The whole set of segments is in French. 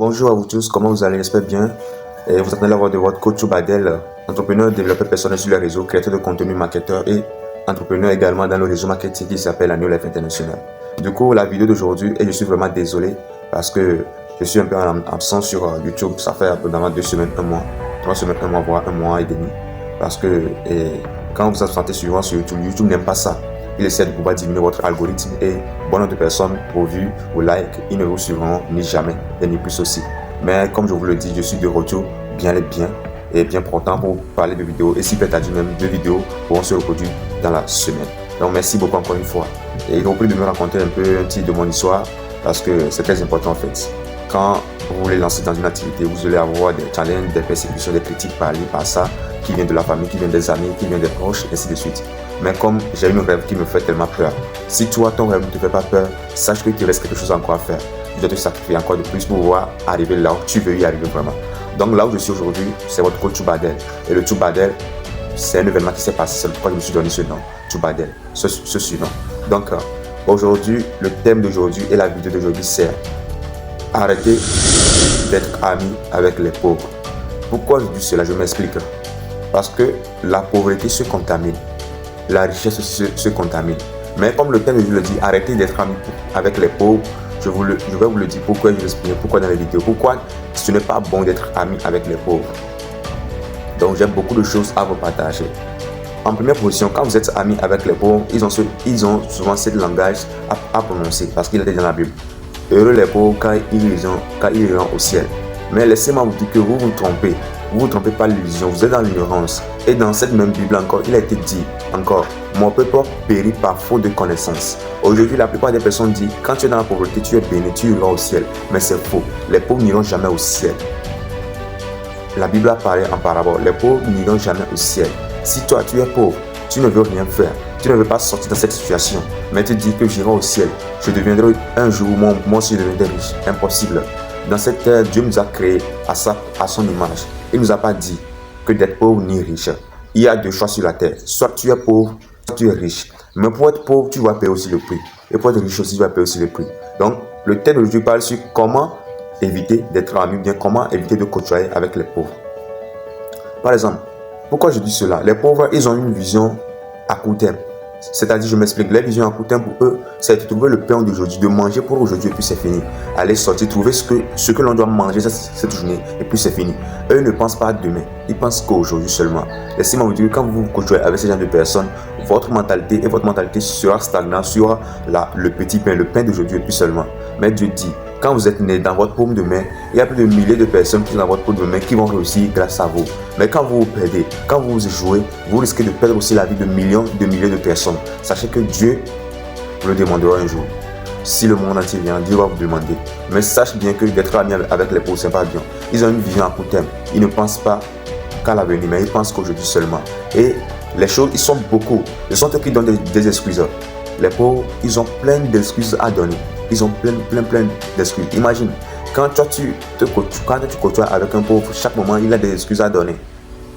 Bonjour à vous tous, comment vous allez? J'espère bien. Et vous attendez la voix de votre coach Badel, entrepreneur, développeur personnel sur les réseaux, créateur de contenu, marketeur et entrepreneur également dans le réseau marketing qui s'appelle la New Life International. Du coup, la vidéo d'aujourd'hui, et je suis vraiment désolé parce que je suis un peu absent sur YouTube. Ça fait approximativement 2 semaines, 1 mois, 3 semaines, 1 mois, voire 1 mois et demi. Parce que quand vous absentez souvent sur YouTube, YouTube n'aime pas ça. Il essaie de pouvoir diminuer votre algorithme et bon nombre de personnes pour vues ou likes, ils ne vous suivront ni jamais et ni plus aussi. Mais comme je vous le dis, je suis de retour bien et bien portant pour parler de vidéos et si peut-être même 2 vidéos pourront se reproduire dans la semaine. Donc merci beaucoup encore une fois. Et je vous prie de me raconter un peu un petit de mon histoire parce que c'est très important en fait. Quand vous voulez lancer dans une activité, vous allez avoir des challenges, des persécutions, des critiques par ça, qui viennent de la famille, qui viennent des amis, qui viennent des proches, et ainsi de suite. Mais comme j'ai une rêve qui me fait tellement peur, si toi, ton rêve ne te fait pas peur, sache qu'il te reste quelque chose encore à faire. Tu dois te sacrifier encore de plus pour pouvoir arriver là où tu veux y arriver vraiment. Donc là où je suis aujourd'hui, c'est votre coach Tubadel. Et le Tubadel, c'est un événement qui s'est passé, c'est pourquoi je me suis donné ce nom, Tubadel, ce surnom. Donc aujourd'hui, le thème d'aujourd'hui et la vidéo d'aujourd'hui, c'est arrêter d'être ami avec les pauvres. Pourquoi je dis cela? Je m'explique. Parce que la pauvreté se contamine, la richesse se contamine. Mais comme le thème je le dis, arrêtez d'être ami avec les pauvres, je vais vous le dire pourquoi, je vais expliquer pourquoi dans la vidéo. Pourquoi ce n'est pas bon d'être ami avec les pauvres. Donc j'ai beaucoup de choses à vous partager. En première position, quand vous êtes ami avec les pauvres, ils ont souvent ce langage à prononcer parce qu'il est dans la Bible. Heureux les pauvres quand ils iront au ciel. Mais laissez-moi vous dire que vous vous trompez. Vous ne vous trompez pas l'illusion, vous êtes dans l'ignorance. Et dans cette même Bible encore, il a été dit encore, mon peuple périt par faute de connaissance. Aujourd'hui, la plupart des personnes disent, quand tu es dans la pauvreté, tu es béni, tu iras au ciel. Mais c'est faux. Les pauvres n'iront jamais au ciel. La Bible a parlé en parabole. Les pauvres n'iront jamais au ciel. Si toi, tu es pauvre, tu ne veux rien faire. Tu ne veux pas sortir de cette situation. Mais tu dis que j'irai au ciel. Je deviendrai un jour, moi aussi, je deviendrai riche. Impossible. Dans cette terre, Dieu nous a créés à son image. Il ne nous a pas dit que d'être pauvre ni riche. Il y a 2 choix sur la terre. Soit tu es pauvre, soit tu es riche. Mais pour être pauvre, tu vas payer aussi le prix. Et pour être riche aussi, tu vas payer aussi le prix. Donc, le thème d'aujourd'hui parle sur comment éviter d'être ami, bien comment éviter de côtoyer avec les pauvres. Par exemple, pourquoi je dis cela? Les pauvres, ils ont une vision à court terme. C'est-à-dire, je m'explique, la vision à court terme pour eux, c'est de trouver le pain d'aujourd'hui, de manger pour aujourd'hui et puis c'est fini. Aller sortir, trouver ce que l'on doit manger cette journée et puis c'est fini. Eux ne pensent pas à demain, ils pensent qu'aujourd'hui seulement. Laissez-moi vous dire que quand vous vous côtoyez avec ce genre de personnes, votre mentalité sera stagnante sur le petit pain, le pain d'aujourd'hui et puis seulement. Mais Dieu dit, quand vous êtes né dans votre paume de main, il y a plus de milliers de personnes qui sont dans votre paume de main qui vont réussir grâce à vous. Mais quand vous vous perdez, quand vous vous échouez, vous risquez de perdre aussi la vie de milliers de personnes. Sachez que Dieu vous le demandera un jour. Si le monde entier vient, Dieu va vous demander. Mais sache bien que d'être ami avec les pauvres, c'est pas bien. Ils ont une vision à court terme. Ils ne pensent pas qu'à l'avenir, mais ils pensent qu'aujourd'hui seulement. Et les choses, ils sont beaucoup. Ce sont eux qui donnent des excuses. Les pauvres, ils ont plein d'excuses à donner. Ils ont plein d'excuses. Imagine, quand tu côtoies avec un pauvre, chaque moment, il a des excuses à donner.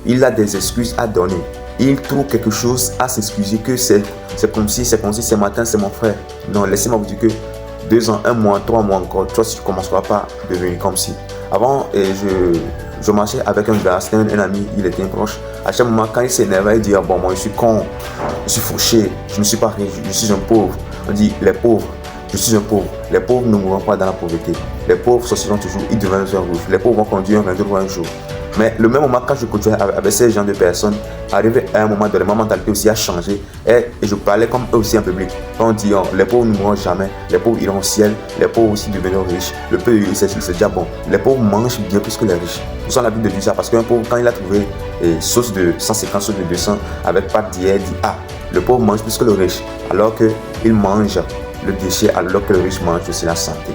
Il a des excuses à donner. Il trouve quelque chose à s'excuser que c'est comme si, ce matin, c'est mon frère. Non, laissez-moi vous dire que 2 ans, 1 mois, 3 mois encore, toi, tu ne commenceras pas à devenir comme si. Avant, je marchais avec un gars, c'était un ami, il était un proche. À chaque moment, quand il s'énervait, il dit, bon, moi, je suis con, je suis fauché, je ne suis pas riche, je suis un pauvre. On dit, les pauvres. Je suis un pauvre. Les pauvres ne mourront pas dans la pauvreté. Les pauvres sortiront toujours, ils deviendront rouges. Les pauvres vont conduire un jour un jour. Mais le même moment, quand je continuais avec ces gens de personnes, arrivé à un moment donné, ma mentalité aussi a changé. Et je parlais comme eux aussi en public. On dit, les pauvres ne mourront jamais. Les pauvres iront au ciel. Les pauvres aussi deviendront riches. Le peu, c'est déjà bon. Les pauvres mangent bien plus que les riches. Nous sommes l'habitude de dire ça parce qu'un pauvre, quand il a trouvé sauce de 150, sauce de 200, avec pâte d'hier, il dit, le pauvre mange plus que le riche. Alors qu'il mange le déchet alors que le riche mange aussi la santé.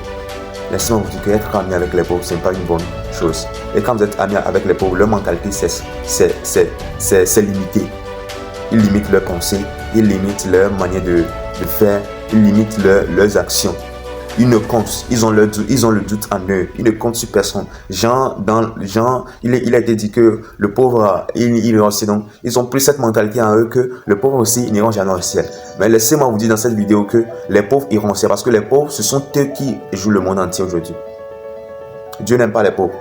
Laissez-moi vous dire qu'être ami avec les pauvres, ce n'est pas une bonne chose. Et quand vous êtes ami avec les pauvres, leur mentalité, c'est limité. Ils limitent leurs pensées, ils limitent leur manière de faire, ils limitent leurs actions. Ils ne comptent, ils ont le doute en eux, ils ne comptent sur personne. Il a été dit que le pauvre, il est aussi, donc ils ont pris cette mentalité en eux que le pauvre aussi, ils n'iront jamais au ciel. Mais laissez-moi vous dire dans cette vidéo que les pauvres iront au ciel parce que les pauvres, ce sont eux qui jouent le monde entier aujourd'hui. Dieu n'aime pas les pauvres.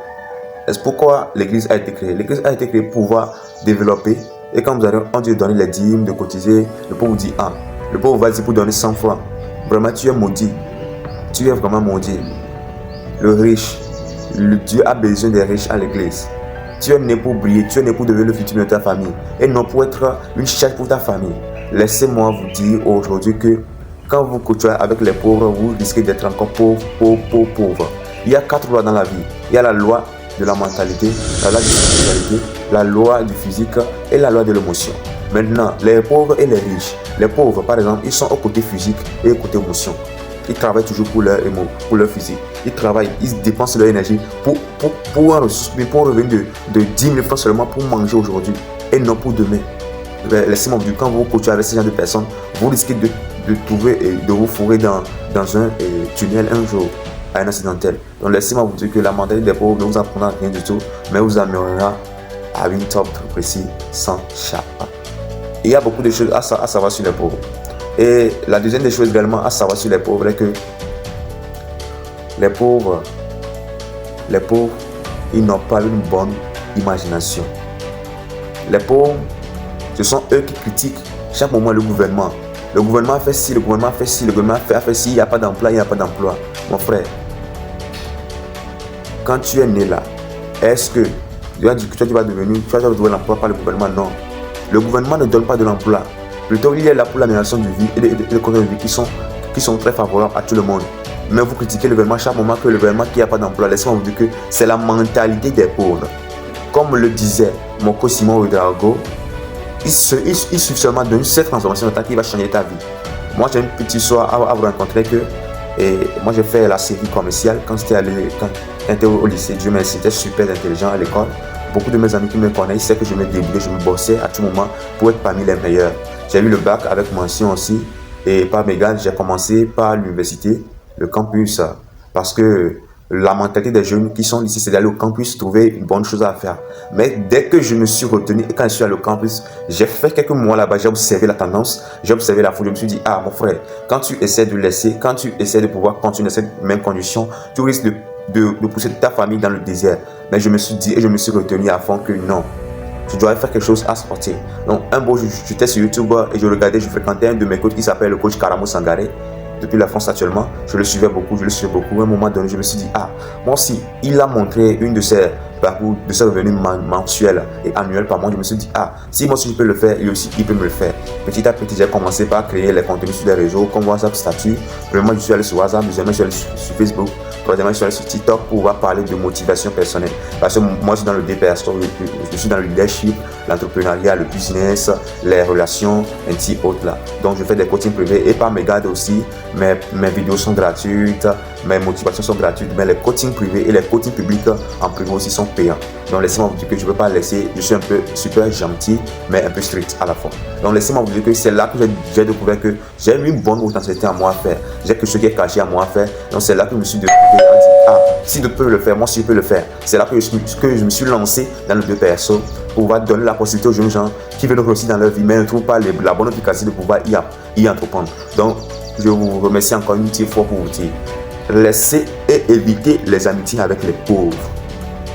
C'est pourquoi l'église a été créée. L'église a été créée pour pouvoir développer. Et quand vous allez, on dit de donner les dîmes, de cotiser, le pauvre dit ah. Le pauvre va dire pour donner 100 francs. Vraiment, tu es maudit. Tu es vraiment maudit. Le riche, le Dieu a besoin des riches à l'église. Tu es né pour briller, tu es né pour devenir le futur de ta famille. Et non pour être une charge pour ta famille. Laissez-moi vous dire aujourd'hui que quand vous côtoyez avec les pauvres, vous risquez d'être encore pauvre. Il y a 4 lois dans la vie. Il y a la loi de la mentalité, la loi de la spiritualité, la loi du physique et la loi de l'émotion. Maintenant, les pauvres et les riches. Les pauvres, par exemple, ils sont au côté physique et au côté émotion. Ils travaillent toujours pour leur physique. Ils travaillent, ils dépensent leur énergie pour revenir de 10 000 francs seulement pour manger aujourd'hui et non pour demain. Laissez-moi vous dire, quand vous coachez avec ce genre de personnes, vous risquez de trouver et de vous fourrer dans un tunnel un jour à un accidentel. Donc laissez-moi vous dire que la mentalité des pauvres ne vous apprendra rien du tout, mais vous amènera à une top précis sans chapa. Il y a beaucoup de choses à savoir sur les pauvres. Et la deuxième des choses également à savoir sur les pauvres est que les pauvres, ils n'ont pas une bonne imagination. Les pauvres, ce sont eux qui critiquent chaque moment le gouvernement. Le gouvernement a fait ci, le gouvernement a fait ci, le gouvernement a fait ci, il n'y a pas d'emploi, il n'y a pas d'emploi. Mon frère, quand tu es né là, est-ce que tu vas trouver l'emploi par le gouvernement? Non. Le gouvernement ne donne pas de l'emploi. Plutôt, il est là pour l'amélioration du vie et les conditions de vie qui sont très favorables à tout le monde. Mais vous critiquez le gouvernement chaque moment que le gouvernement qui n'a pas d'emploi. Laissez-moi vous dire que c'est la mentalité des pauvres. Comme le disait mon co-Simon Ouedraogo, il suffit seulement d'une seule transformation de ta qui va changer ta vie. Moi, j'ai une petite histoire à vous rencontrer que moi, j'ai fait la série commerciale quand j'étais au lycée. Dieu merci, j'étais super intelligent à l'école. Beaucoup de mes amis qui me connaissent savent que je me débrouillais, je me bossais à tout moment pour être parmi les meilleurs. J'ai eu le bac avec mention aussi. Et par mégal, j'ai commencé par l'université, le campus. Parce que la mentalité des jeunes qui sont ici, c'est d'aller au campus trouver une bonne chose à faire. Mais dès que je me suis retenu et quand je suis allé au campus, j'ai fait quelques mois là-bas, j'ai observé la tendance, j'ai observé la foule. Je me suis dit, ah mon frère, quand tu essaies de laisser, quand tu essaies de pouvoir continuer cette même condition, tu risques de pousser ta famille dans le désert. Mais je me suis dit et je me suis retenu à fond que non, je dois faire quelque chose à sortir. Donc un beau jour, j'étais sur YouTube et je regardais, je fréquentais un de mes coachs qui s'appelle le coach Karamo Sangaré. Depuis la France actuellement, je le suivais beaucoup. À un moment donné, je me suis dit, ah, moi aussi, il a montré une de ses parcours, de ses revenus mensuels et annuels par mois. Je me suis dit, ah, si moi aussi je peux le faire, lui aussi, il peut me le faire. Petit à petit, j'ai commencé par créer les contenus sur les réseaux comme WhatsApp Statut. Premièrement, je suis allé sur WhatsApp, deuxièmement, je suis allé sur Facebook. Troisièmement, je suis allé sur TikTok pour pouvoir parler de motivation personnelle. Parce que moi, je suis dans le DPS, je suis dans le leadership, l'entrepreneuriat, le business, les relations, et ainsi autres là. Donc, je fais des coachings privés et par mes gardes aussi. Mes vidéos sont gratuites, mes motivations sont gratuites, mais les coachings privés et les coachings publics en privé aussi sont payants. Donc laissez-moi vous dire que je ne peux pas laisser, je suis un peu super gentil, mais un peu strict à la fois. Donc laissez-moi vous dire que c'est là que j'ai découvert que j'ai une bonne potentialité à moi à faire. J'ai quelque chose qui est caché à moi à faire. Donc c'est là que je me suis découvert à dire, ah, si d'autres peuvent le faire, moi aussi je peux le faire. C'est là que je me suis lancé dans le 2 perso pour pouvoir donner la possibilité aux jeunes gens qui veulent réussir dans leur vie, mais ne trouvent pas la bonne efficacité de pouvoir y entreprendre. Donc, je vous remercie encore une petite fois pour vous dire, laissez et évitez les amitiés avec les pauvres.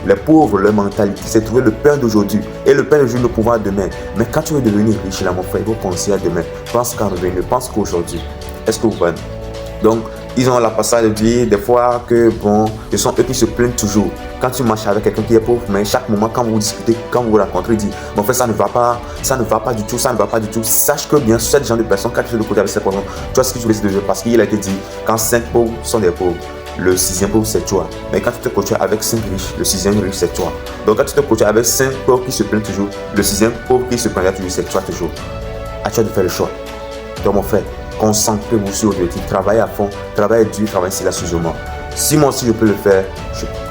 Les pauvres, leur mentalité, c'est trouver le pain d'aujourd'hui et le pain d'aujourd'hui ne pouvoir demain. Mais quand tu veux devenir riche, là, mon frère, il faut penser à demain. Pense qu'à revenir, pense qu'aujourd'hui. Est-ce que vous voyez? Donc, ils ont la passage de dire des fois que bon, ce sont eux qui se plaignent toujours. Quand tu marches avec quelqu'un qui est pauvre, mais chaque moment, quand vous discutez, quand vous vous rencontrez, il dit, mon frère, ça ne va pas du tout, ça ne va pas du tout. Sache que bien sûr, ce genre de personnes, quand tu fais le côté avec ces personnes, tu vois ce que je voulais dire, parce qu'il a été dit, quand 5 pauvres sont des pauvres, le 6e pauvre c'est toi. Mais quand tu te coaches avec 5 riches, le 6e riche c'est toi. Donc quand tu te coaches avec 5 pauvres qui se plaignent toujours, le 6e pauvre qui se plaint toujours, c'est toi toujours. À toi de faire le choix. Donc mon frère, concentrez-vous sur l'objectif, travaillez à fond, travaillez dur, travaillez silencieusement. Si moi aussi je peux le faire,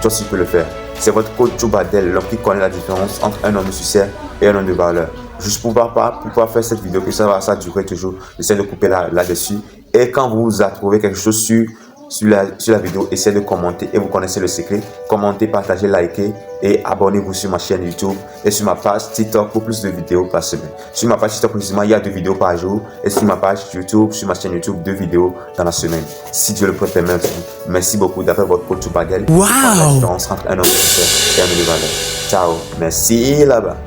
toi aussi tu peux le faire. C'est votre coach Choubadel, l'homme qui connaît la différence entre un homme de succès et un homme de valeur. Juste pour pouvoir faire cette vidéo, que ça durer toujours, j'essaie de couper là-dessus. Et quand vous trouvez quelque chose sur sur la vidéo, essayez de commenter et vous connaissez le secret. Commentez, partagez, likez et abonnez-vous sur ma chaîne YouTube et sur ma page TikTok pour plus de vidéos par semaine. Sur ma page TikTok précisément, il y a 2 vidéos par jour et sur ma page YouTube, sur ma chaîne YouTube, 2 vidéos dans la semaine. Si Dieu le permet, merci beaucoup d'après votre coach Badel. Wow! La différence entre un homme et un homme de valeur. Ciao, merci là-bas.